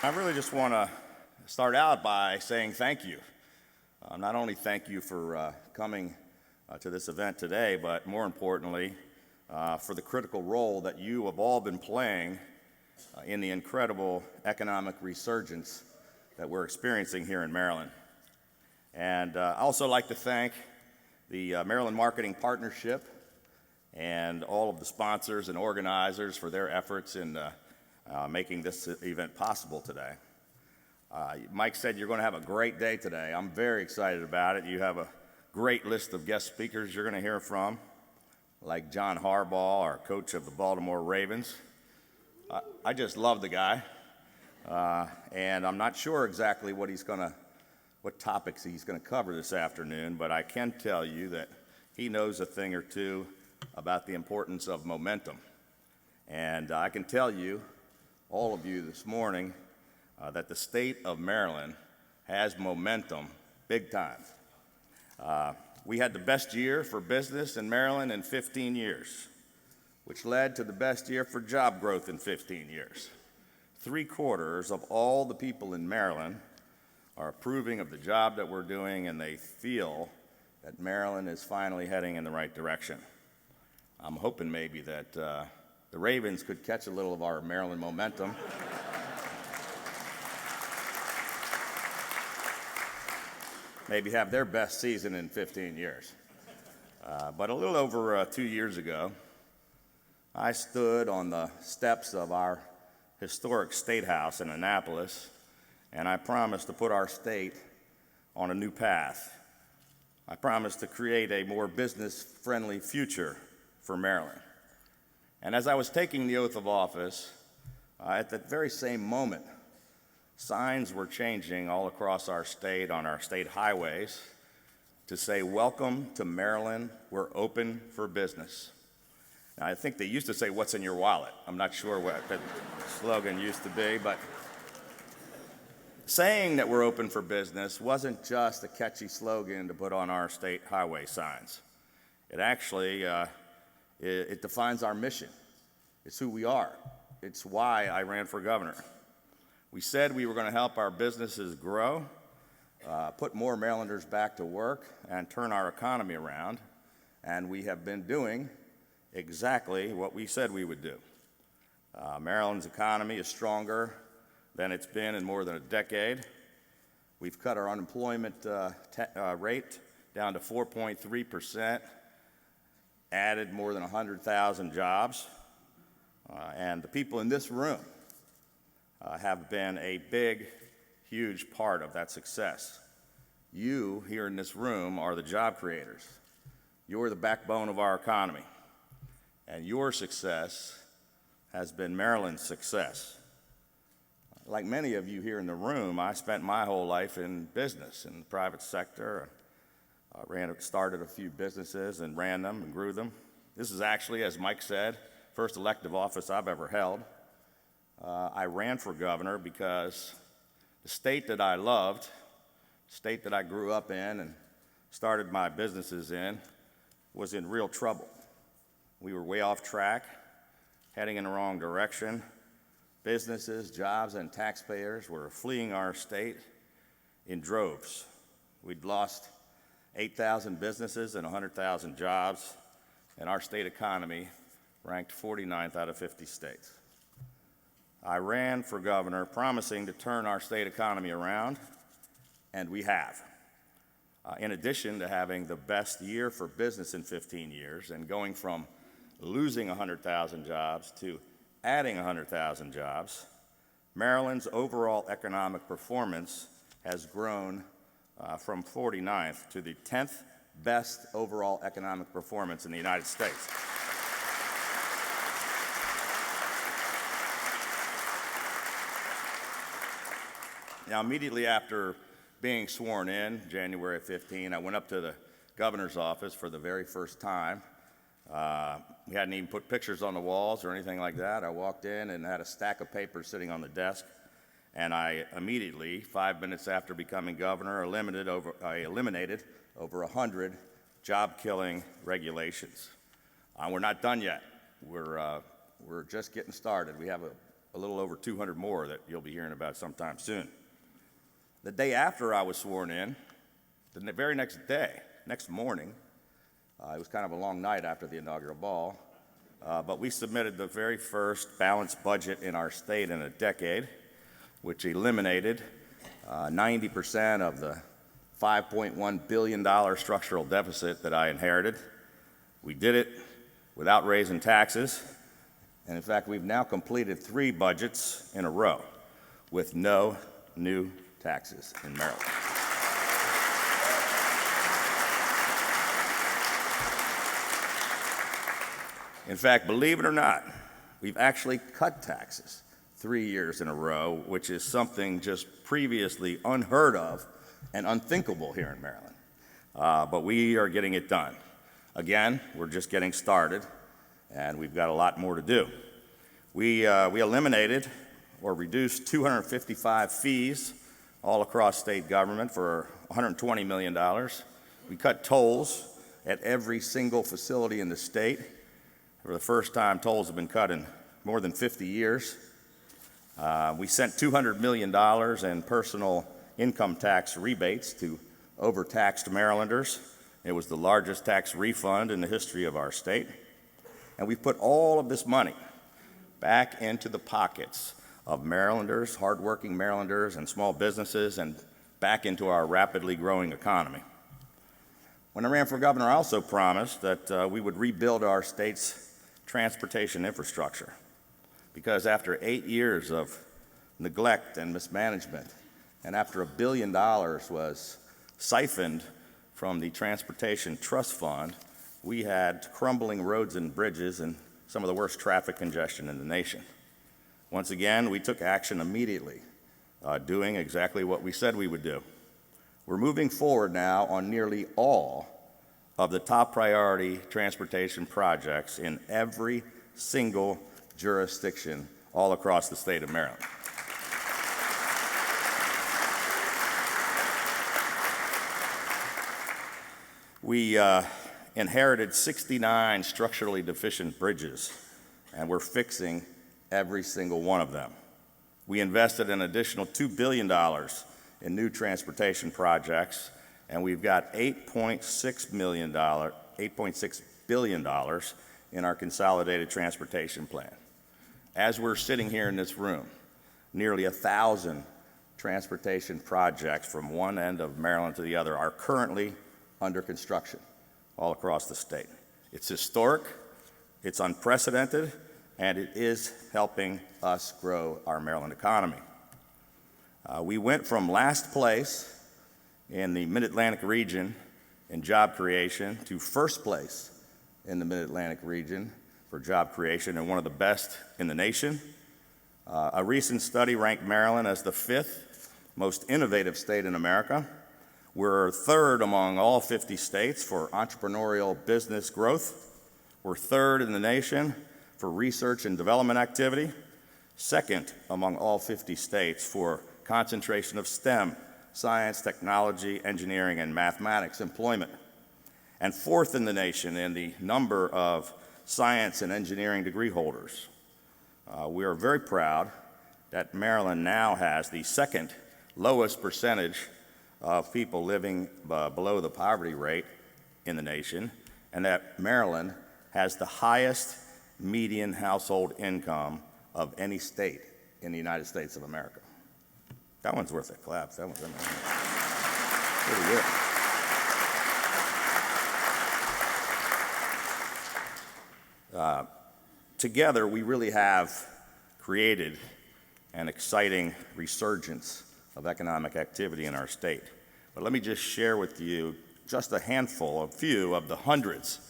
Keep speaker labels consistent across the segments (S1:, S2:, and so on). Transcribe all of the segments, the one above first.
S1: I really just want to start out by saying thank you. Not only thank you for coming to this event today, but more importantly, for the critical role that you have all been playing in the incredible economic resurgence that we're experiencing here in Maryland. And I also like to thank the Maryland Marketing Partnership and all of the sponsors and organizers for their efforts in making this event possible today. Mike said you're going to have a great day today. I'm very excited about it. You have a great list of guest speakers you're going to hear from, like John Harbaugh, our coach of the Baltimore Ravens. I just love the guy, and I'm not sure exactly what topics he's going to cover this afternoon, but I can tell you that he knows a thing or two about the importance of momentum. And I can tell you, all of you this morning, that the state of Maryland has momentum big time. We had the best year for business in Maryland in 15 years, which led to the best year for job growth in 15 years. 3/4 of all the people in Maryland are approving of the job that we're doing, and they feel that Maryland is finally heading in the right direction. I'm hoping maybe that the Ravens could catch a little of our Maryland momentum. Maybe have their best season in 15 years. But a little over 2 years ago, I stood on the steps of our historic State House in Annapolis, and I promised to put our state on a new path. I promised to create a more business-friendly future for Maryland. And as I was taking the oath of office, at that very same moment, signs were changing all across our state on our state highways to say, "Welcome to Maryland, we're open for business." Now, I think they used to say, "What's in your wallet?" I'm not sure what the slogan used to be, but saying that we're open for business wasn't just a catchy slogan to put on our state highway signs. It actually it defines our mission. It's who we are. It's why I ran for governor. We said we were going to help our businesses grow, put more Marylanders back to work, and turn our economy around, and we have been doing exactly what we said we would do. Maryland's economy is stronger than it's been in more than a decade. We've cut our unemployment rate down to 4.3%, added more than 100,000 jobs, and the people in this room have been a big, huge part of that success. You here in this room are the job creators. You're the backbone of our economy, and your success has been Maryland's success. Like many of you here in the room, I spent my whole life in business, in the private sector. Started a few businesses and ran them and grew them. This is actually, as Mike said, first elective office I've ever held. I ran for governor because the state that I loved, the state that I grew up in and started my businesses in, was in real trouble. We were way off track, heading in the wrong direction. Businesses, jobs, and taxpayers were fleeing our state in droves. We'd lost 8,000 businesses and 100,000 jobs, and our state economy ranked 49th out of 50 states. I ran for governor promising to turn our state economy around, and we have. In addition to having the best year for business in 15 years and going from losing 100,000 jobs to adding 100,000 jobs, Maryland's overall economic performance has grown from 49th to the 10th best overall economic performance in the United States. Now, immediately after being sworn in, January 15, I went up to the governor's office for the very first time. We hadn't even put pictures on the walls or anything like that. I walked in and had a stack of papers sitting on the desk, and I immediately, 5 minutes after becoming governor, eliminated over 100 job-killing regulations. We're not done yet. We're just getting started. We have a little over 200 more that you'll be hearing about sometime soon. The day after I was sworn in, the very next day, next morning, it was kind of a long night after the inaugural ball, but we submitted the very first balanced budget in our state in a decade, which eliminated 90% of the $5.1 billion structural deficit that I inherited. We did it without raising taxes, and in fact, we've now completed 3 budgets in a row with no new taxes in Maryland. In fact, believe it or not, we've actually cut taxes 3 years in a row, which is something just previously unheard of and unthinkable here in Maryland. But we are getting it done. Again, we're just getting started, and we've got a lot more to do. We eliminated or reduced 255 fees all across state government for $120 million. We cut tolls at every single facility in the state. For the first time, tolls have been cut in more than 50 years. We sent $200 million in personal income tax rebates to overtaxed Marylanders. It was the largest tax refund in the history of our state. And we put all of this money back into the pockets of Marylanders, hardworking Marylanders, and small businesses, and back into our rapidly growing economy. When I ran for governor, I also promised that we would rebuild our state's transportation infrastructure, because after 8 years of neglect and mismanagement, and after $1 billion was siphoned from the Transportation Trust Fund, we had crumbling roads and bridges and some of the worst traffic congestion in the nation. Once again, we took action immediately, doing exactly what we said we would do. We're moving forward now on nearly all of the top priority transportation projects in every single jurisdiction all across the state of Maryland. We inherited 69 structurally deficient bridges, and we're fixing every single one of them. We invested an additional $2 billion in new transportation projects, and we've got $8.6 billion in our consolidated transportation plan. As we're sitting here in this room, nearly 1,000 transportation projects from one end of Maryland to the other are currently under construction all across the state. It's historic, it's unprecedented, and it is helping us grow our Maryland economy. We went from last place in the Mid-Atlantic region in job creation to first place in the Mid-Atlantic region for job creation and one of the best in the nation. A recent study ranked Maryland as the 5th most innovative state in America. We're 3rd among all 50 states for entrepreneurial business growth. We're 3rd in the nation for research and development activity, 2nd among all 50 states for concentration of STEM, science, technology, engineering, and mathematics employment, and 4th in the nation in the number of science and engineering degree holders. We are very proud that Maryland now has the 2nd lowest percentage of people living below the poverty rate in the nation, and that Maryland has the highest median household income of any state in the United States of America. That one's worth a clap. That one's pretty good. Together, we really have created an exciting resurgence of economic activity in our state. But let me just share with you just a few of the hundreds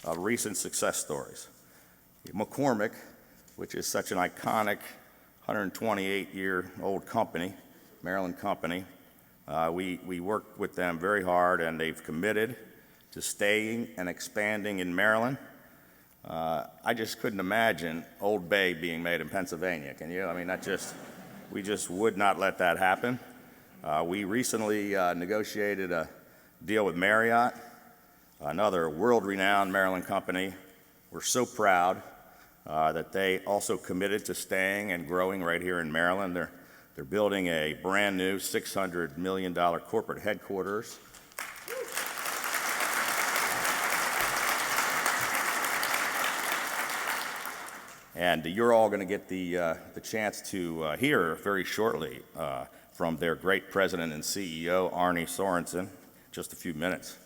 S1: of recent success stories. McCormick, which is such an iconic 128-year-old company, Maryland company, we worked with them very hard, and they've committed to staying and expanding in Maryland. I just couldn't imagine Old Bay being made in Pennsylvania, can you? I mean, we just would not let that happen. We recently negotiated a deal with Marriott, another world-renowned Maryland company. We're so proud that they also committed to staying and growing right here in Maryland. They're building a brand new $600 million corporate headquarters. And you're all going to get the chance to hear very shortly from their great president and CEO, Arne Sorensen, just a few minutes.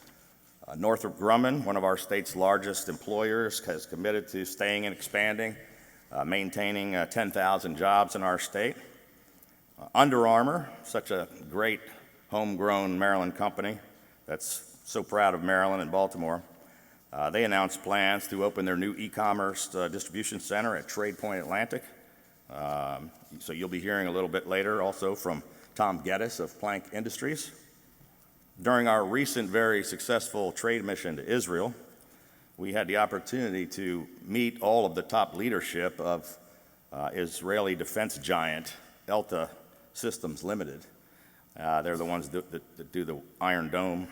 S1: Northrop Grumman, one of our state's largest employers, has committed to staying and expanding, maintaining 10,000 jobs in our state. Under Armour, such a great homegrown Maryland company that's so proud of Maryland and Baltimore, they announced plans to open their new e-commerce distribution center at Trade Point Atlantic. So you'll be hearing a little bit later also from Tom Geddes of Plank Industries. During our recent very successful trade mission to Israel, we had the opportunity to meet all of the top leadership of Israeli defense giant Elta Systems Limited. They're the ones that do the Iron Dome.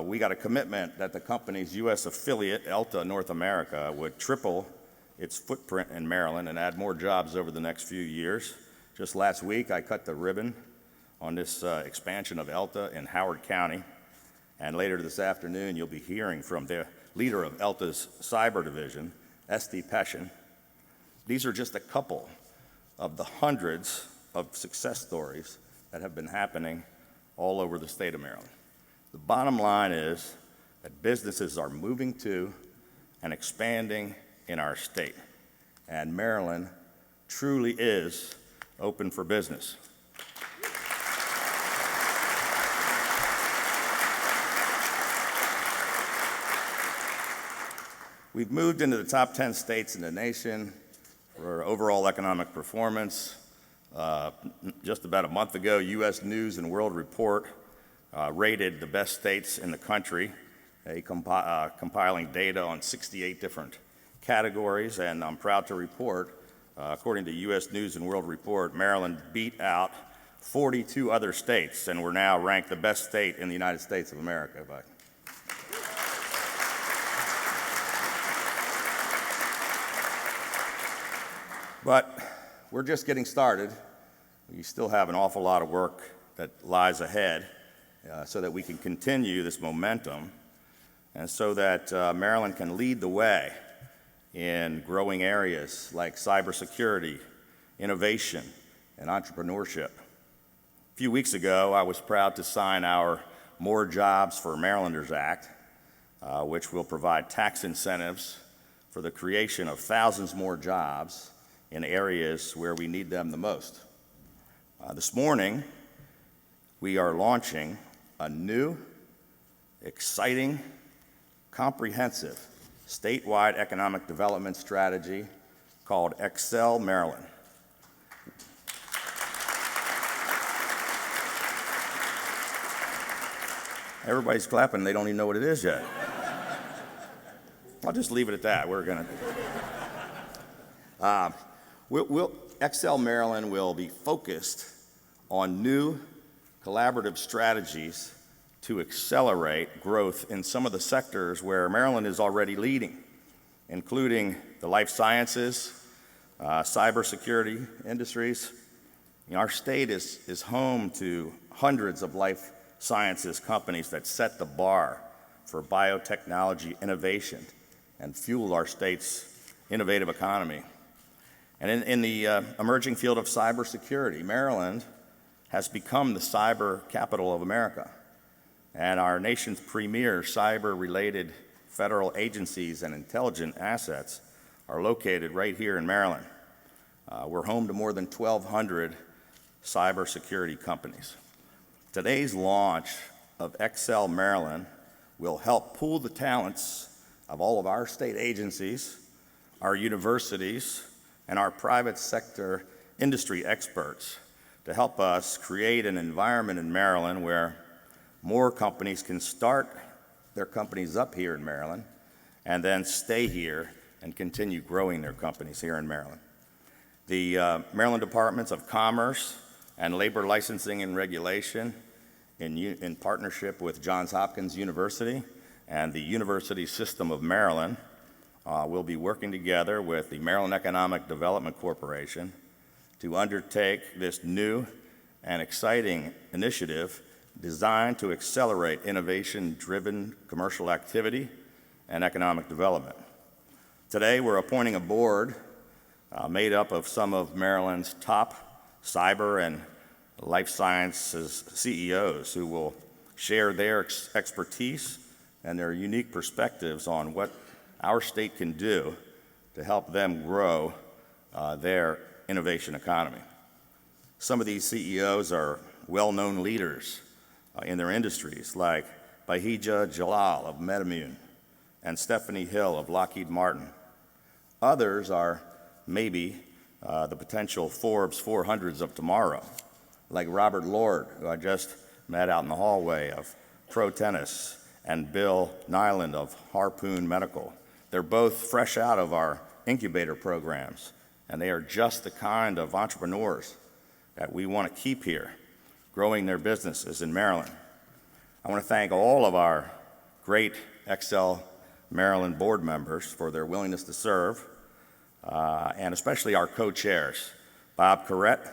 S1: We got a commitment that the company's U.S. affiliate, Elta North America, would triple its footprint in Maryland and add more jobs over the next few years. Just last week, I cut the ribbon on this expansion of Elta in Howard County. And later this afternoon, you'll be hearing from the leader of Elta's cyber division, Esti Peshin. These are just a couple of the hundreds of success stories that have been happening all over the state of Maryland. The bottom line is that businesses are moving to and expanding in our state, and Maryland truly is open for business. We've moved into the top 10 states in the nation for overall economic performance. Just about a month ago, U.S. News and World Report rated the best states in the country, compiling data on 68 different categories, and I'm proud to report, according to U.S. News and World Report, Maryland beat out 42 other states, and we're now ranked the best state in the United States of America. But we're just getting started. We still have an awful lot of work that lies ahead so that we can continue this momentum and so that Maryland can lead the way in growing areas like cybersecurity, innovation, and entrepreneurship. A few weeks ago, I was proud to sign our More Jobs for Marylanders Act, which will provide tax incentives for the creation of thousands more jobs in areas where we need them the most. This morning, we are launching a new, exciting, comprehensive statewide economic development strategy called Excel Maryland. Everybody's clapping, they don't even know what it is yet. I'll just leave it at that. We're gonna. Excel Maryland will be focused on new collaborative strategies to accelerate growth in some of the sectors where Maryland is already leading, including the life sciences, cybersecurity industries. You know, our state is home to hundreds of life sciences companies that set the bar for biotechnology innovation and fuel our state's innovative economy. And in the emerging field of cybersecurity, Maryland has become the cyber capital of America. And our nation's premier cyber-related federal agencies and intelligence assets are located right here in Maryland. We're home to more than 1,200 cybersecurity companies. Today's launch of Excel Maryland will help pool the talents of all of our state agencies, our universities, and our private sector industry experts to help us create an environment in Maryland where more companies can start their companies up here in Maryland and then stay here and continue growing their companies here in Maryland. The Maryland Departments of Commerce and Labor Licensing and Regulation, in partnership with Johns Hopkins University and the University System of Maryland, we'll be working together with the Maryland Economic Development Corporation to undertake this new and exciting initiative designed to accelerate innovation-driven commercial activity and economic development. Today, we're appointing a board made up of some of Maryland's top cyber and life sciences CEOs who will share their expertise and their unique perspectives on what our state can do to help them grow their innovation economy. Some of these CEOs are well-known leaders in their industries, like Bahija Jalal of MedImmune and Stephanie Hill of Lockheed Martin. Others are maybe the potential Forbes 400s of tomorrow, like Robert Lord, who I just met out in the hallway, of Pro Tennis, and Bill Nyland of Harpoon Medical. They're both fresh out of our incubator programs, and they are just the kind of entrepreneurs that we want to keep here, growing their businesses in Maryland. I want to thank all of our great Excel Maryland board members for their willingness to serve, and especially our co-chairs, Bob Corrett,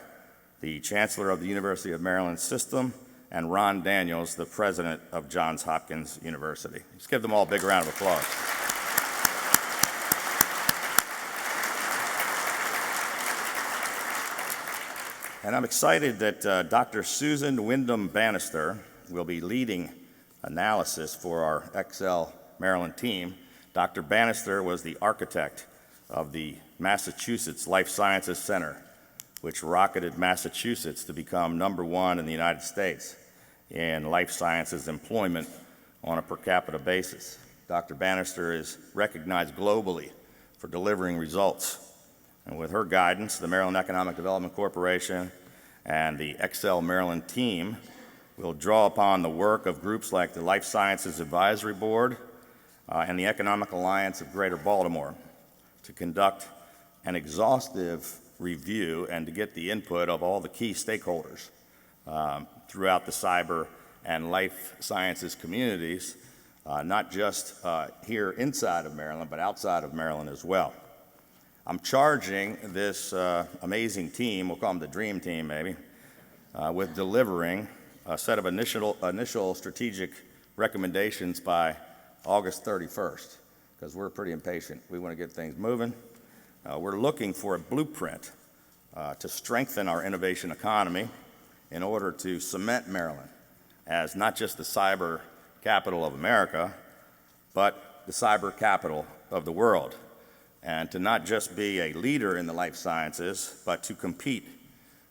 S1: the Chancellor of the University of Maryland System, and Ron Daniels, the President of Johns Hopkins University. Let's give them all a big round of applause. And I'm excited that Dr. Susan Wyndham Bannister will be leading analysis for our Excel Maryland team. Dr. Bannister was the architect of the Massachusetts Life Sciences Center, which rocketed Massachusetts to become #1 in the United States in life sciences employment on a per capita basis. Dr. Bannister is recognized globally for delivering results. And with her guidance, the Maryland Economic Development Corporation and the Excel Maryland team will draw upon the work of groups like the Life Sciences Advisory Board and the Economic Alliance of Greater Baltimore to conduct an exhaustive review and to get the input of all the key stakeholders throughout the cyber and life sciences communities, not just here inside of Maryland, but outside of Maryland as well. I'm charging this amazing team, we'll call them the dream team maybe, with delivering a set of initial strategic recommendations by August 31st, because we're pretty impatient. We want to get things moving. We're looking for a blueprint to strengthen our innovation economy in order to cement Maryland as not just the cyber capital of America, but the cyber capital of the world, and to not just be a leader in the life sciences, but to compete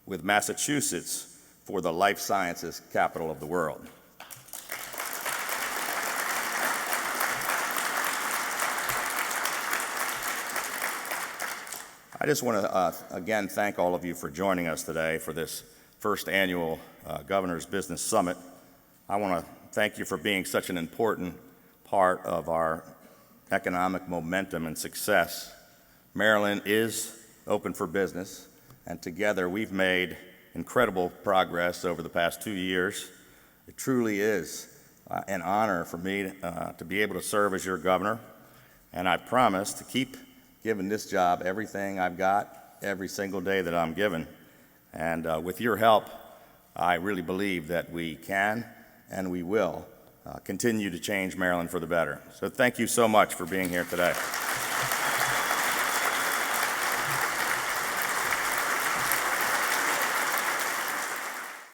S1: with Massachusetts for the life sciences capital of the world. I just want to again thank all of you for joining us today for this first annual Governor's Business Summit. I want to thank you for being such an important part of our economic momentum and success. Maryland is open for business, and together we've made incredible progress over the past 2 years. It truly is an honor for me to be able to serve as your governor, and I promise to keep giving this job everything I've got every single day that I'm given. And with your help, I really believe that we can and we will continue to change Maryland for the better. So thank you so much for being here today.